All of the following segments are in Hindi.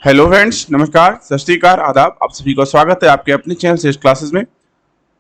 हेलो फ्रेंड्स, नमस्कार, सत श्री अकाल, आदाब। आप सभी का स्वागत है आपके अपने चैनल सेज क्लासेस में।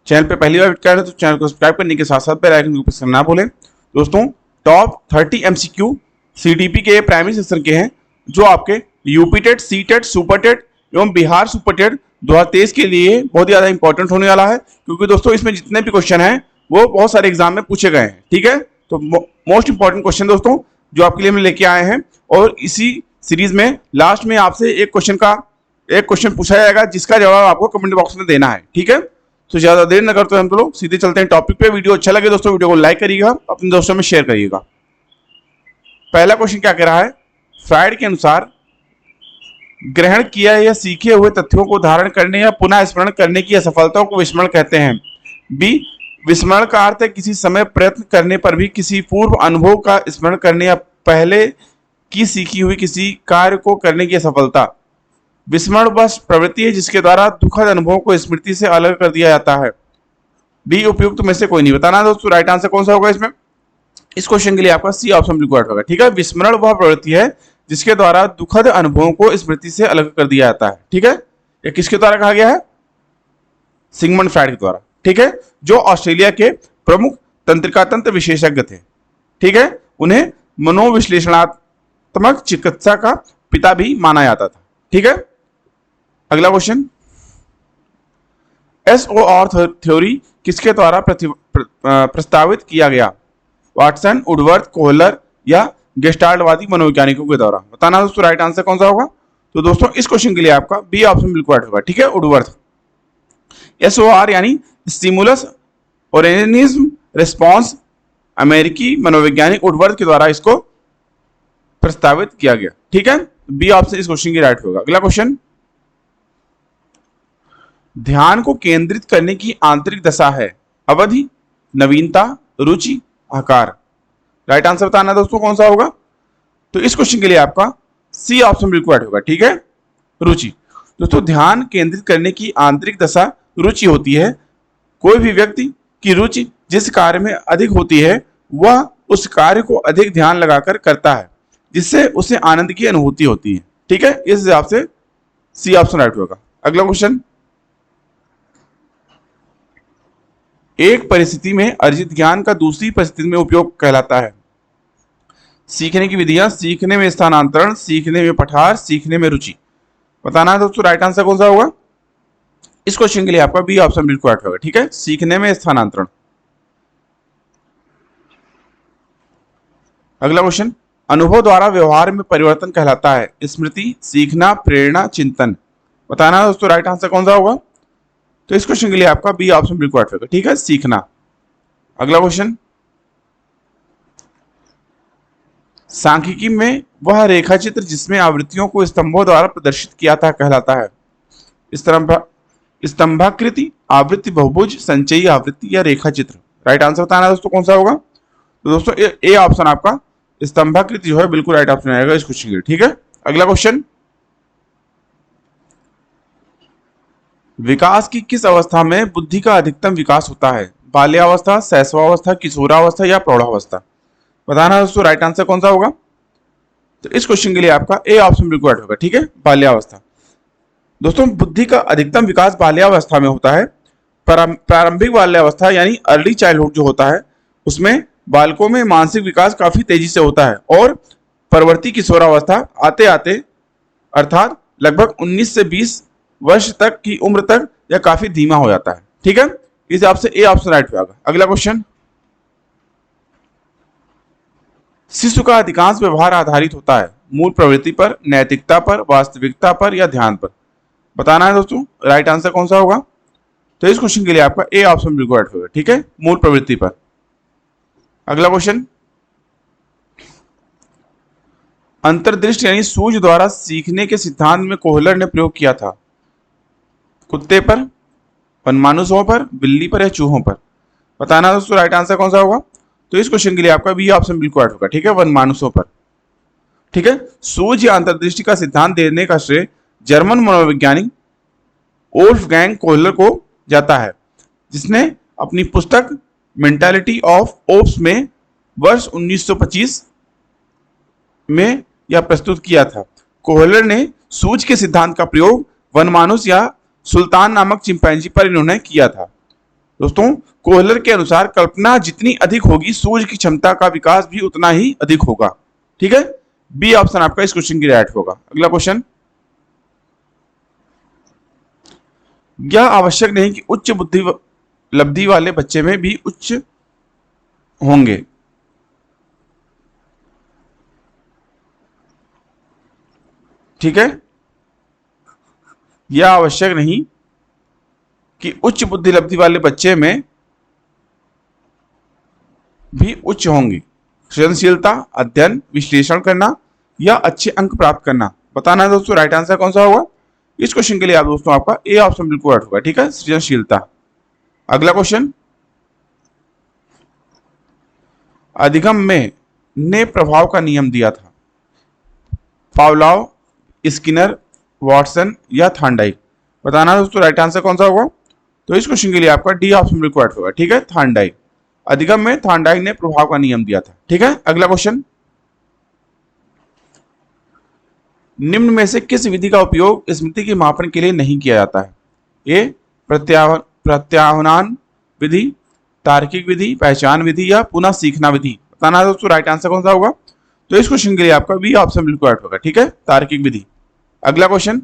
चैनल पे पहली बार विजिट कर रहे हैं तो चैनल को सब्सक्राइब करने के साथ साथ बेल आइकन को प्रेस करना ना भूलें। दोस्तों, टॉप 30 एमसीक्यू सीटीपी के प्राइमरी सेक्शन के हैं जो आपके UP TET, C TET, super TET एवं बिहार सुपर टेट 2023 के लिए बहुत ही ज़्यादा इंपॉर्टेंट होने वाला है, क्योंकि दोस्तों इसमें जितने भी क्वेश्चन हैं वो बहुत सारे एग्जाम में पूछे गए हैं। ठीक है, तो मोस्ट इंपॉर्टेंट क्वेश्चन दोस्तों जो आपके लिए हम लेके आए हैं, और इसी सीरीज में लास्ट में आपसे एक क्वेश्चन पूछा जाएगा जिसका जवाब आपको कमेंट बॉक्स में देना है। ठीक है, तो ज्यादा देर न करते हम तो लोग सीधे चलते हैं टॉपिक पे। वीडियो अच्छा लगे दोस्तों वीडियो को लाइक करिएगा, अपने दोस्तों में शेयर करिएगा। पहला क्वेश्चन क्या कह रहा है, फ्राइड के अनुसार ग्रहण किया या सीखे हुए तथ्यों को धारण करने या पुनः स्मरण करने की असफलता को विस्मरण कहते हैं। बी, विस्मरण का अर्थ है किसी समय प्रयत्न करने पर भी किसी पूर्व अनुभव का स्मरण करने या पहले की सीखी हुई किसी कार्य को करने की असफलता। विस्मरण बस प्रवृत्ति है जिसके द्वारा दुखद अनुभवों को स्मृति से अलग कर दिया जाता है। बी, उपयुक्त में से कोई नहीं। बताना दोस्तों राइट आंसर कौन सा होगा इसमें। इस क्वेश्चन के लिए आपका सी ऑप्शन रिक्वायर्ड होगा। ठीक है, विस्मरण वह प्रवृत्ति है जिसके द्वारा दुखद अनुभवों को स्मृति से अलग कर दिया जाता है। ठीक है, ये किसके द्वारा कहा गया है, सिगमंड फ्राइड के द्वारा। ठीक है, जो ऑस्ट्रेलिया के प्रमुख तंत्रिका तंत्र विशेषज्ञ थे। ठीक है, उन्हें मनोविश्लेषणात्मक चिकित्सा का पिता भी माना जाता था। ठीक है, अगला क्वेश्चन, एसओआर थ्योरी किसके द्वारा प्रस्तावित किया गया। वाटसन, वुडवर्थ, कोहलर या गेस्टाल्टवादी मनोवैज्ञानिकों के द्वारा। बताना दोस्तों राइट आंसर कौन सा होगा। तो दोस्तों इस क्वेश्चन के लिए आपका बी ऑप्शन रिक्वायर्ड होगा। ठीक है, वुडवर्थ। एसओआर यानी स्टिमुलस ऑर्गेनिज्म रिस्पॉन्स, अमेरिकी मनोवैज्ञानिक वुडवर्थ के द्वारा इसको प्रस्तावित किया गया। ठीक है, बी ऑप्शन इस क्वेश्चन की राइट होगा। अगला क्वेश्चन, ध्यान को केंद्रित करने की आंतरिक दशा है। अवधि, नवीनता, रुचि, आकार। राइट आंसर बताना दोस्तों कौन सा होगा। तो इस क्वेश्चन के लिए आपका सी ऑप्शन रिक्वायर्ड होगा। ठीक है, रुचि। दोस्तों ध्यान केंद्रित करने की आंतरिक दशा रुचि होती है। कोई भी व्यक्ति की रुचि जिस कार्य में अधिक होती है वह उस कार्य को अधिक ध्यान लगाकर करता है, जिससे उसे आनंद की अनुभूति होती है। ठीक है, इस हिसाब से सी ऑप्शन राइट होगा। अगला क्वेश्चन, एक परिस्थिति में अर्जित ज्ञान का दूसरी परिस्थिति में उपयोग कहलाता है। सीखने की विधियां, सीखने में स्थानांतरण, सीखने में पठार, सीखने में रुचि। बताना है दोस्तों राइट आंसर कौन सा होगा। इस क्वेश्चन के लिए आपका बी ऑप्शन रिक्वायर्ड होगा। ठीक है, सीखने में स्थानांतरण। अगला क्वेश्चन, अनुभव द्वारा व्यवहार में परिवर्तन कहलाता है। स्मृति, सीखना, प्रेरणा, चिंतन। बताना है दोस्तों राइट आंसर कौन सा होगा। तो इस क्वेश्चन के लिए आपका बी ऑप्शन रिक्वायर्ड होगा। ठीक है, सीखना। अगला क्वेश्चन, सांख्यिकी में वह रेखा चित्र जिसमें आवृत्तियों को स्तंभों द्वारा प्रदर्शित किया था कहलाता है। स्तंभाकृति, आवृत्ति, बहुभुज, संचयी आवृत्ति या रेखा चित्र। राइट आंसर बताना दोस्तों कौन सा होगा। तो दोस्तों ए ऑप्शन आपका स्तंभाकृति जो है बिल्कुल राइट ऑप्शन आएगा इस क्वेश्चन के लिए। ठीक है, अगला क्वेश्चन, विकास की किस अवस्था में बुद्धि का अधिकतम विकास होता है। बाल्यावस्था, शैशवावस्था, किशोरावस्था या प्रौढ़ावस्था। बताना दोस्तों राइट आंसर कौन सा होगा। तो इस क्वेश्चन के लिए आपका ए ऑप्शन रिक्वायर्ड होगा। ठीक है, बाल्यावस्था। दोस्तों बुद्धि का अधिकतम विकास बाल्यावस्था में होता है। प्रारंभिक बाल्यावस्था यानी अर्ली चाइल्डहुड जो होता है उसमें बालकों में मानसिक विकास काफी तेजी से होता है, और परवर्ती किशोरावस्था आते आते अर्थात लगभग 19 से 20 वर्ष तक की उम्र तक यह काफी धीमा हो जाता है। ठीक है, इस हिसाब से ए ऑप्शन राइट होगा। अगला क्वेश्चन, शिशु का अधिकांश व्यवहार आधारित होता है मूल प्रवृत्ति पर, नैतिकता पर, वास्तविकता पर या ध्यान पर। बताना है दोस्तों राइट आंसर कौन सा होगा। तो इस क्वेश्चन के लिए आपका ए ऑप्शन रिक्वायर्ड होगा। ठीक है, मूल प्रवृत्ति पर। अगला क्वेश्चन, अंतर्दृष्टि यानी सूझ द्वारा सीखने के सिद्धांत में कोहलर ने प्रयोग किया था। कुत्ते पर, वनमानुषों पर, बिल्ली पर या चूहों पर। बताना दोस्तों राइट आंसर कौन सा होगा। तो इस क्वेश्चन के लिए आपका बी ऑप्शन रिक्वायर्ड होगा। ठीक है, वनमानुषों पर। ठीक है, सूझ या अंतर्दृष्टि का सिद्धांत देने का श्रेय जर्मन मनोवैज्ञानिक वोल्फगैंग कोहलर को जाता है, जिसने अपनी पुस्तक मेंटालिटी ऑफ ओप्स में वर्ष 1925 में यह प्रस्तुत किया था। कोहलर ने सूझ के सिद्धांत का प्रयोग वनमानुस या सुल्तान नामक चिंपैंजी पर इन्होंने किया था। दोस्तों, कोहलर के अनुसार कल्पना जितनी अधिक होगी, सूझ की क्षमता का विकास भी उतना ही अधिक होगा। ठीक है, बी ऑप्शन आपका इस क्वेश्चन की राइट होगा। अगला क्वेश्चन, यह आवश्यक नहीं कि उच्च बुद्धि लब्धि वाले बच्चे में भी उच्च होंगे। ठीक है, यह आवश्यक नहीं कि उच्च बुद्धि लब्धि वाले बच्चे में भी उच्च होंगे। सृजनशीलता, अध्ययन, विश्लेषण करना या अच्छे अंक प्राप्त करना। बताना है दोस्तों राइट आंसर कौन सा होगा। इस क्वेश्चन के लिए आप दोस्तों आपका ए ऑप्शन बिल्कुल राइट होगा। ठीक है, सृजनशीलता। अगला क्वेश्चन, अधिगम में ने प्रभाव का नियम दिया था। पावलोव, स्किनर, वॉटसन या थॉर्नडाइक। बताना है दोस्तों राइट आंसर कौन सा होगा। तो इस क्वेश्चन के लिए आपका डी ऑप्शन बिल्कुल राइट होगा। ठीक है, थॉर्नडाइक। अधिगम में थॉर्नडाइक ने प्रभाव का नियम दिया था। ठीक है, अगला क्वेश्चन, निम्न में से किस विधि का उपयोग स्मृति के मापन के लिए नहीं किया जाता है। ए प्रत्याह्वान विधि, तार्किक विधि, पहचान विधि या पुनः सीखना विधि। बताना है दोस्तों राइट आंसर कौन सा होगा। तो इस क्वेश्चन के लिए आपका बी ऑप्शन बिल्कुल राइट होगा। ठीक है, तार्किक विधि। अगला क्वेश्चन,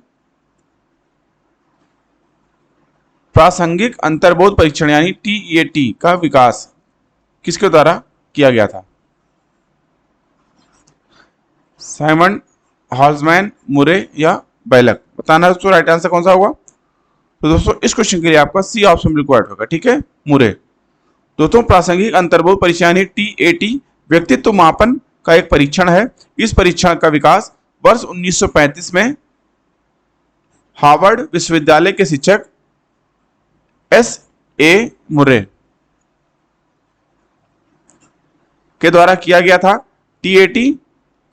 प्रासंगिक अंतर्बोध परीक्षण यानी TEAT का विकास किसके द्वारा किया गया था। साइमन, हॉल्जमैन, मुरे या बैलक। बताना है दोस्तों राइट आंसर कौन सा होगा। तो दोस्तों इस क्वेश्चन के लिए आपका सी ऑप्शन बिल्कुल राइट होगा। ठीक है, मुरे। दोस्तों, प्रासंगिक अंतर्बोध परीक्षण यानी TAT व्यक्तित्व मापन का एक परीक्षण है। इस परीक्षण का विकास वर्ष 1935 में हार्वर्ड विश्वविद्यालय के शिक्षक S.A. मुरे के द्वारा किया गया था। TAT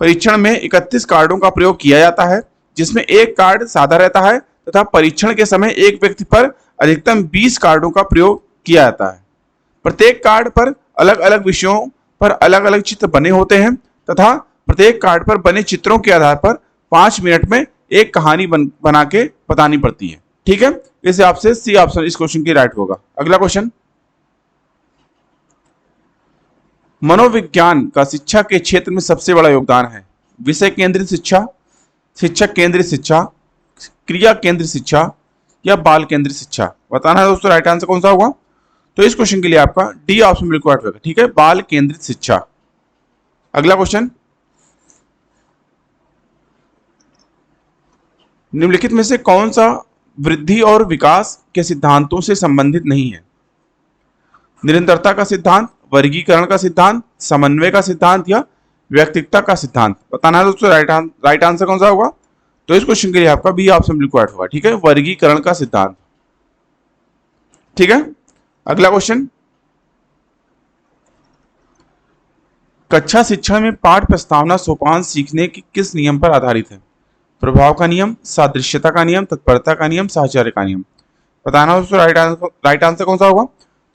परीक्षण में 31 कार्डों का प्रयोग किया जाता है, जिसमें एक कार्ड सादा रहता है तथा परीक्षण के समय एक व्यक्ति पर अधिकतम 20 कार्डों का प्रयोग किया जाता है। प्रत्येक कार्ड पर अलग अलग विषयों पर अलग अलग चित्र बने होते हैं तथा प्रत्येक कार्ड पर बने चित्रों के आधार पर 5 मिनट में एक कहानी बना के बतानी पड़ती है। ठीक है, इस आपसे सी ऑप्शन इस क्वेश्चन की राइट होगा। अगला क्वेश्चन, मनोविज्ञान का शिक्षा के क्षेत्र में सबसे बड़ा योगदान है। विषय केंद्रित शिक्षा, शिक्षक केंद्रित शिक्षा, क्रिया केंद्रित शिक्षा या बाल केंद्रित शिक्षा। बताना है दोस्तों राइट आंसर कौन सा होगा। तो इस क्वेश्चन के लिए आपका डी ऑप्शन बिल्कुल राइट होगा। ठीक है, बाल केंद्रित शिक्षा। अगला क्वेश्चन, निम्नलिखित में से कौन सा वृद्धि और विकास के सिद्धांतों से संबंधित नहीं है। निरंतरता का सिद्धांत, वर्गीकरण का सिद्धांत, समन्वय का सिद्धांत या व्यक्तिकता का सिद्धांत। बताना है दोस्तों राइट आंसर कौन सा होगा। तो इस क्वेश्चन के लिए आपका बी ऑप्शन बिल्कुल राइट होगा। ठीक है, वर्गीकरण का सिद्धांत। ठीक है, अगला क्वेश्चन, कक्षा शिक्षण में पाठ प्रस्तावना सोपान सीखने के किस नियम पर आधारित है। प्रभाव का नियम, सादृश्यता का नियम, तत्परता का नियम, साहचर्य का नियम। बताना दोस्तों राइट आंसर कौन सा होगा।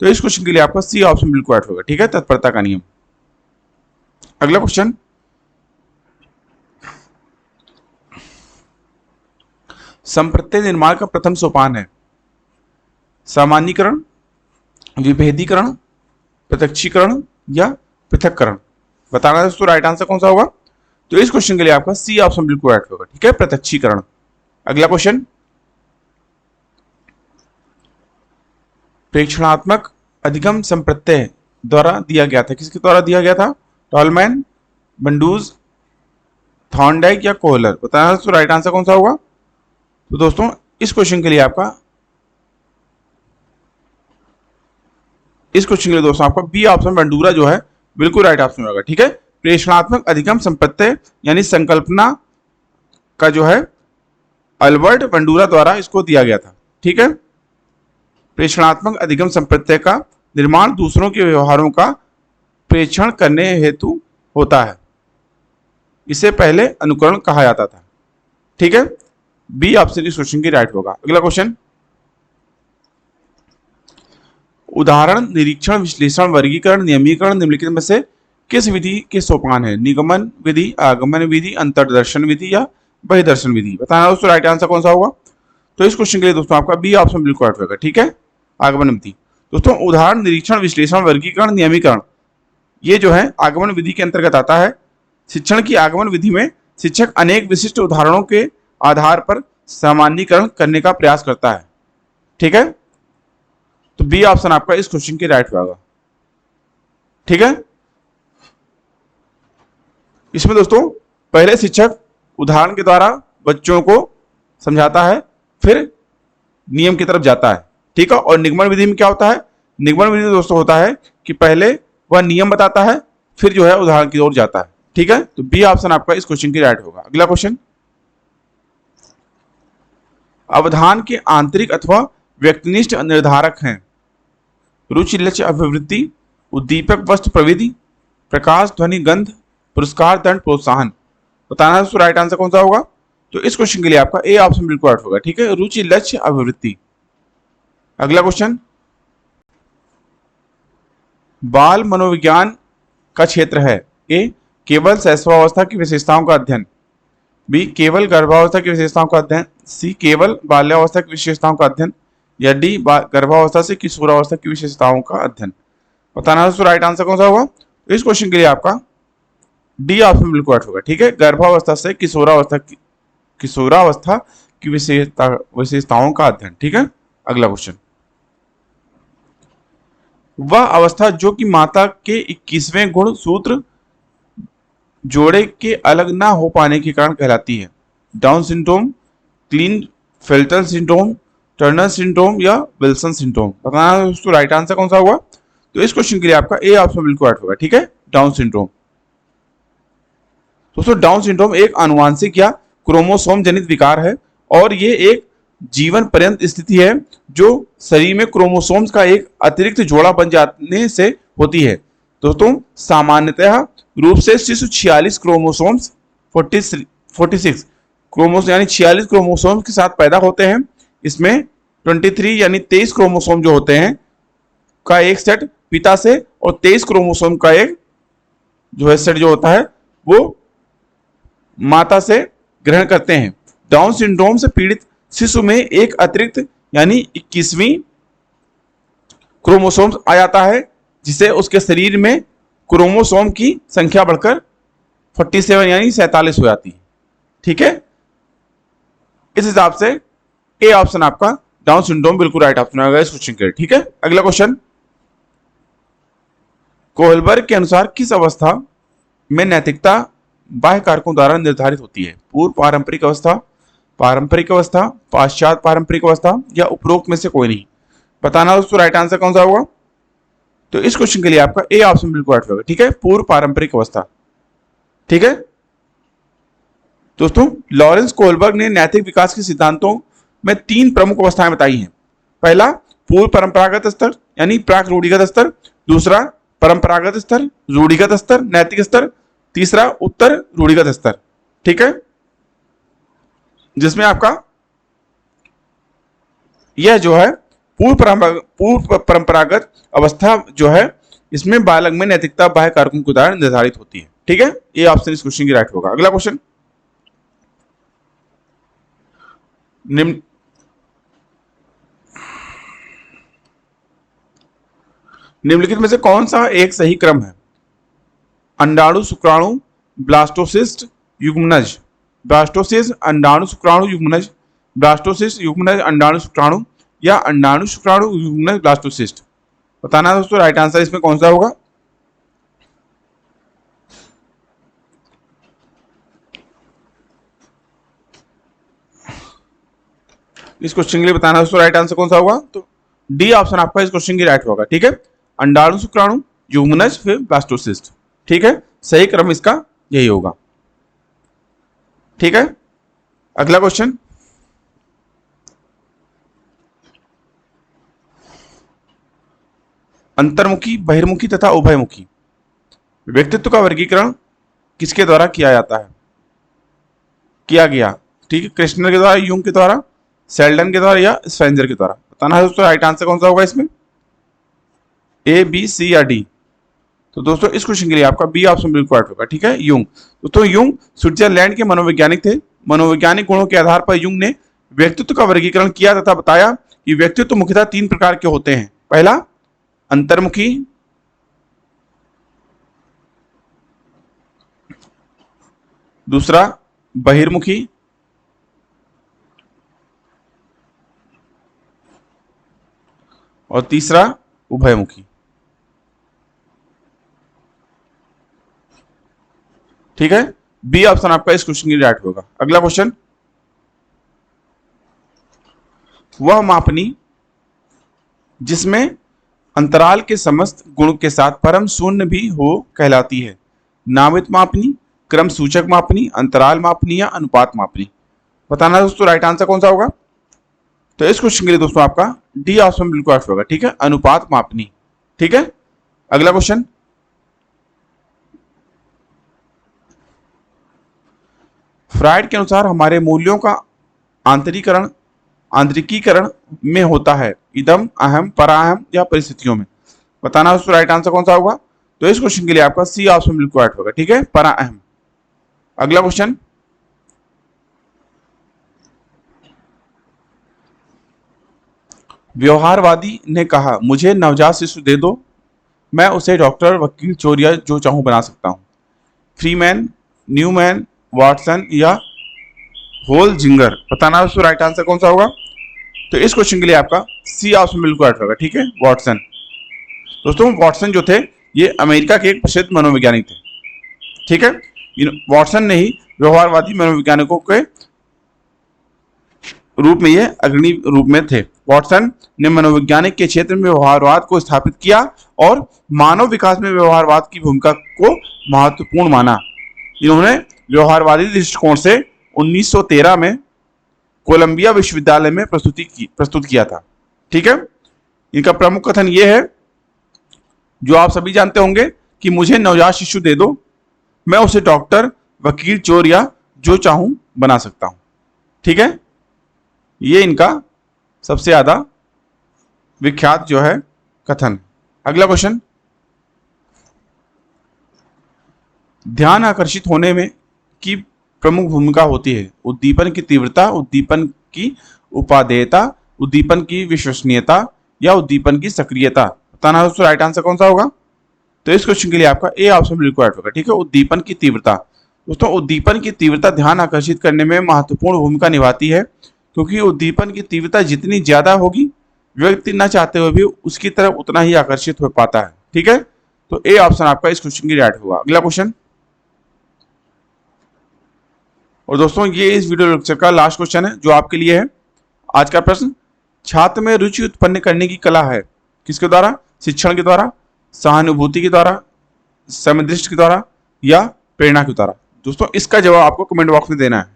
तो इस क्वेश्चन के लिए आपका सी ऑप्शन बिल्कुल राइट होगा। ठीक है, तत्परता का नियम। अगला क्वेश्चन, संप्रत्यय निर्माण का प्रथम सोपान है। सामान्यीकरण, विभेदीकरण, प्रत्यक्षीकरण या पृथक्करण। बताना दोस्तों राइट आंसर कौन सा होगा। तो इस क्वेश्चन के लिए आपका सी ऑप्शन बिल्कुल राइट होगा। ठीक है, प्रत्यक्षीकरण। अगला क्वेश्चन, प्रेक्षणात्मक अधिगम संप्रत्यय द्वारा दिया गया था। किसके द्वारा दिया गया था। टॉलमैन, बंडूज, थॉर्नडाइक या कोहलर। बताना दोस्तों राइट आंसर कौन सा होगा। तो दोस्तों इस क्वेश्चन के लिए आपका दोस्तों आपका बी ऑप्शन बंडूरा जो है बिल्कुल राइट ऑप्शन होगा। ठीक है, प्रेषणात्मक अधिगम संप्रत्यय यानी संकल्पना का जो है अल्बर्ट बंडूरा द्वारा इसको दिया गया था। ठीक है, प्रेषणात्मक अधिगम संप्रत्यय का निर्माण दूसरों के व्यवहारों का प्रेक्षण करने हेतु होता है। इसे पहले अनुकरण कहा जाता था। ठीक है, बी ऑप्शन इस क्वेश्चन की राइट होगा। अगला क्वेश्चन, उदाहरण, निरीक्षण, विश्लेषण, वर्गीकरण, नियमीकरण निम्नलिखित में से किस विधि के सोपान है। निगमन विधि, आगमन विधि, अंतर्दर्शन विधि या वही दर्शन विधि। बताना दोस्तों राइट आंसर कौन सा होगा। तो इस क्वेश्चन के लिए दोस्तों आपका बी ऑप्शन बिल्कुल राइट होगा। ठीक है, आगमन विधि दोस्तों उदाहरण, निरीक्षण, विश्लेषण, वर्गीकरण, नियमीकरण, ये जो है आगमन विधि के अंतर्गत आता है। शिक्षण की आगमन विधि में शिक्षक अनेक विशिष्ट उदाहरणों के आधार पर सामान्यीकरण करने का प्रयास करता है। ठीक है, तो बी ऑप्शन आपका इस क्वेश्चन के राइट होगा। ठीक है, इसमें दोस्तों पहले शिक्षक उदाहरण के द्वारा बच्चों को समझाता है, फिर नियम की तरफ जाता है। ठीक है, और निगमन विधि में क्या होता है, निगमन विधि में दोस्तों होता है कि पहले वह नियम बताता है, फिर जो है उदाहरण की ओर जाता है। ठीक है, तो बी ऑप्शन आपका इस क्वेश्चन की राइट होगा। अगला क्वेश्चन, अवधान के आंतरिक अथवा व्यक्तिनिष्ठ निर्धारक हैं। रुचि, लक्ष्य, अभिवृत्ति, उद्दीपक, वस्तु, प्रविधि, प्रकाश, ध्वनि, गंध, पुरस्कार, दंड, प्रोत्साहन। बताना दोस्तों राइट आंसर कौन सा होगा। तो इस क्वेश्चन के लिए आपका ए ऑप्शन बिल्कुल राइट होगा। ठीक है, रुचि, लक्ष्य, अभिवृत्ति। अगला क्वेश्चन, बाल मनोविज्ञान का क्षेत्र है। ए, केवल शैशवावस्था की विशेषताओं का अध्ययन। बी, केवल गर्भावस्था की विशेषताओं का अध्ययन। सी, केवल बाल्यावस्था की विशेषताओं का अध्ययन। या डी, गर्भावस्था से किशोरावस्था की विशेषताओं का अध्ययन। बताना दोस्तों राइट आंसर कौन सा होगा। तो इस क्वेश्चन के लिए आपका डी ऑप्शन बिल्कुल राइट होगा। ठीक है, गर्भावस्था से किशोरावस्था की विशेषताओं का अध्ययन। ठीक है, अगला क्वेश्चन, वह अवस्था जो कि माता के 21वें गुण सूत्र जोड़े के अलग ना हो पाने के कारण कहलाती है। Down syndrome, Klinefelter syndrome, Turner syndrome या विल्सन सिंड्रोम। बताना दोस्तों राइट आंसर कौन सा होगा। तो इस क्वेश्चन के लिए आपका ए ऑप्शन बिल्कुल राइट होगा। ठीक है, डाउन सिंड्रोम। दोस्तों डाउन सिंड्रोम एक आनुवांशिक या क्रोमोसोम जनित विकार है और ये एक जीवन पर्यंत स्थिति है जो शरीर में क्रोमोसोम्स का एक अतिरिक्त जोड़ा बन जाने से होती है। दोस्तों सामान्यतः रूप से शिशु 46 क्रोमोसोम्स 46 क्रोमोसोम यानी 46 क्रोमोसोम्स के साथ पैदा होते हैं। इसमें 23 यानी 23 क्रोमोसोम जो होते हैं का एक सेट पिता से और 23 क्रोमोसोम का एक जो है सेट जो होता है वो माता से ग्रहण करते हैं। डाउन सिंड्रोम से पीड़ित शिशु में एक अतिरिक्त यानी 21वीं क्रोमोसोम आ जाता है जिसे उसके शरीर में क्रोमोसोम की संख्या बढ़कर 47 यानी 47 हो जाती है। ठीक है, इस हिसाब से ए ऑप्शन आपका डाउन सिंड्रोम बिल्कुल राइट ऑप्शन होगा इस क्वेश्चन के। ठीक है, अगला क्वेश्चन, कोहलबर्ग के अनुसार किस अवस्था में नैतिकता बाह्य कारकों द्वारा निर्धारित होती है। पूर्व पारंपरिक अवस्था, पाश्चात्य पारंपरिक अवस्था या उपरोक्त में से कोई नहीं। बताना दोस्तों राइट आंसर कौन सा होगा। तो इस क्वेश्चन के लिए आपका ए ऑप्शन बिल्कुल राइट होगा। ठीक है, पूर्व पारंपरिक अवस्था। ठीक है दोस्तों, लॉरेंस कोहलबर्ग ने नैतिक विकास के सिद्धांतों में 3 प्रमुख अवस्थाएं बताई हैं। पहला पूर्व परंपरागत स्तर यानी प्राक रूढ़िगत स्तर, दूसरा परंपरागत स्तर, रूढ़िगत स्तर, नैतिक स्तर, तीसरा उत्तर रूढ़िगत स्तर। ठीक है, जिसमें आपका यह जो है पूर्व परंपरागत अवस्था जो है इसमें बालक में नैतिकता बाह्य कारकों के द्वारा निर्धारित होती है। ठीक है, ये ऑप्शन इस क्वेश्चन की राइट होगा। अगला क्वेश्चन, निम्नलिखित में से कौन सा एक सही क्रम है। अंडाणु, शुक्राणु, ब्लास्टोसिस्ट, युग्मनज। ब्लास्टोसिस्ट, अंडाणु, शुक्राणु, युग्मनज, ब्लास्टोसिस्ट, युग्मनज, अंडाणु, शुक्राणु या अंडाणु, शुक्राणु, युग्मनज, ब्लास्टोसिस्ट। बताना दोस्तों राइट आंसर इसमें कौन सा होगा। इस क्वेश्चन के लिए बताना दोस्तों राइट आंसर कौन सा होगा। तो डी ऑप्शन आपका इस क्वेश्चन की राइट होगा। ठीक है, अंडाणु, शुक्राणु, युग्मनज, फिर ब्लास्टोसिस्ट। ठीक है, सही क्रम इसका यही होगा। ठीक है, अगला क्वेश्चन, अंतर्मुखी, बहिर्मुखी तथा उभयमुखी व्यक्तित्व का वर्गीकरण किसके द्वारा किया जाता है, किया गया। ठीक है, क्रिश्नर के द्वारा, यूंग के द्वारा, सेल्डन के द्वारा या स्पेंजर के द्वारा। बताना है दोस्तों राइट आंसर कौन सा होगा इसमें, ए, बी, सी या डी। तो दोस्तों इस क्वेश्चन के लिए आपका बी ऑप्शन बिल्कुल राइट होगा। ठीक है, यूंग। दोस्तों यूंग स्विट्जरलैंड के मनोवैज्ञानिक थे मनोवैज्ञानिक गुणों के आधार पर युंग ने व्यक्तित्व का वर्गीकरण किया तथा बताया कि व्यक्तित्व मुख्यतः 3 प्रकार के होते हैं। पहला, अंतर्मुखी, दूसरा बहिर्मुखी, और तीसरा उभयमुखी। ठीक है, बी ऑप्शन आपका इस क्वेश्चन के लिए राइट होगा। अगला क्वेश्चन, वह मापनी जिसमें अंतराल के समस्त गुण के साथ परम शून्य भी हो कहलाती है। नामित मापनी, क्रम सूचक मापनी, अंतराल मापनी या अनुपात मापनी। बताना दोस्तों राइट आंसर कौन सा होगा। तो इस क्वेश्चन के लिए दोस्तों आपका डी ऑप्शन बिल्कुल राइट होगा। ठीक है, अनुपात मापनी। ठीक है, अगला क्वेश्चन, फ्राइड के अनुसार हमारे मूल्यों का आंतरिकीकरण में होता है। इदम, अहम, पराहम या परिस्थितियों में। बताना दोस्तों राइट आंसर कौन सा होगा। तो इस क्वेश्चन के लिए आपका सी ऑप्शन बिल्कुल राइट होगा। ठीक है, पराअहम। अगला क्वेश्चन, व्यवहारवादी ने कहा, मुझे नवजात शिशु दे दो, मैं उसे डॉक्टर, वकील, चोर या जो चाहूं बना सकता हूं। फ्रीमैन, न्यूमैन, वाटसन या होलजिंगर। बताना दोस्तों राइट आंसर कौन सा होगा। तो इस क्वेश्चन के लिए आपका सी ऑप्शन बिल्कुल राइट होगा। ठीक है, वाटसन। दोस्तों वाटसन जो थे ये अमेरिका के एक प्रसिद्ध मनोवैज्ञानिक थे। ठीक है, वाटसन ने ही व्यवहारवादी मनोवैज्ञानिकों के रूप में ये अग्रणी रूप में थे। वाटसन ने मनोवैज्ञानिक के क्षेत्र में व्यवहारवाद को स्थापित किया और मानव विकास में व्यवहारवाद की भूमिका को महत्वपूर्ण माना। इन्होंने व्यवहारवादी दृष्टिकोण से 1913 में कोलंबिया विश्वविद्यालय में प्रस्तुत किया था। ठीक है, इनका प्रमुख कथन यह है जो आप सभी जानते होंगे कि मुझे नवजात शिशु दे दो, मैं उसे डॉक्टर, वकील, चोर या जो चाहूं बना सकता हूं। ठीक है, ये इनका सबसे ज्यादा विख्यात जो है कथन। अगला क्वेश्चन, ध्यान आकर्षित होने में की प्रमुख भूमिका होती है। उद्दीपन की तीव्रता, उद्दीपन की उपादेयता, उद्दीपन की विश्वसनीयता या उद्दीपन की सक्रियता। बताना दोस्तों राइट आंसर कौन सा होगा। तो इस क्वेश्चन के लिए आपका ए ऑप्शन बिल्कुल राइट होगा। ठीक है, उद्दीपन की तीव्रता। दोस्तों उद्दीपन की तीव्रता ध्यान आकर्षित करने में महत्वपूर्ण भूमिका निभाती है, क्योंकि उद्दीपन की तीव्रता जितनी ज्यादा होगी व्यक्ति न चाहते हुए भी उसकी तरफ उतना ही आकर्षित हो पाता है। ठीक है, तो ए ऑप्शन आपका इस क्वेश्चन के लिए राइट होगा। अगला क्वेश्चन, और दोस्तों ये इस वीडियो लेक्चर का लास्ट क्वेश्चन है जो आपके लिए है। आज का प्रश्न, छात्र में रुचि उत्पन्न करने की कला है किसके द्वारा। शिक्षण के द्वारा, सहानुभूति के द्वारा, समदृष्टि के द्वारा या प्रेरणा के द्वारा। दोस्तों इसका जवाब आपको कमेंट बॉक्स में देना है।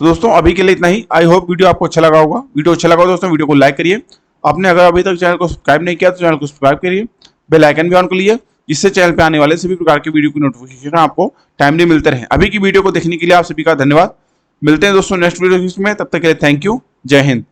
तो दोस्तों अभी के लिए इतना ही। आई होप वीडियो आपको अच्छा लगा होगा। वीडियो अच्छा लगा हो दोस्तों वीडियो को लाइक करिए। आपने अगर अभी तक चैनल को सब्सक्राइब नहीं किया तो चैनल को सब्सक्राइब करिए, बेल आइकन भी ऑन कर लिए, जिससे चैनल पे आने वाले सभी प्रकार की वीडियो की नोटिफिकेशन आपको टाइमली मिलते रहे। अभी की वीडियो को देखने के लिए आप सभी का धन्यवाद। मिलते हैं दोस्तों नेक्स्ट वीडियो में, तब तक के लिए थैंक यू। जय हिंद।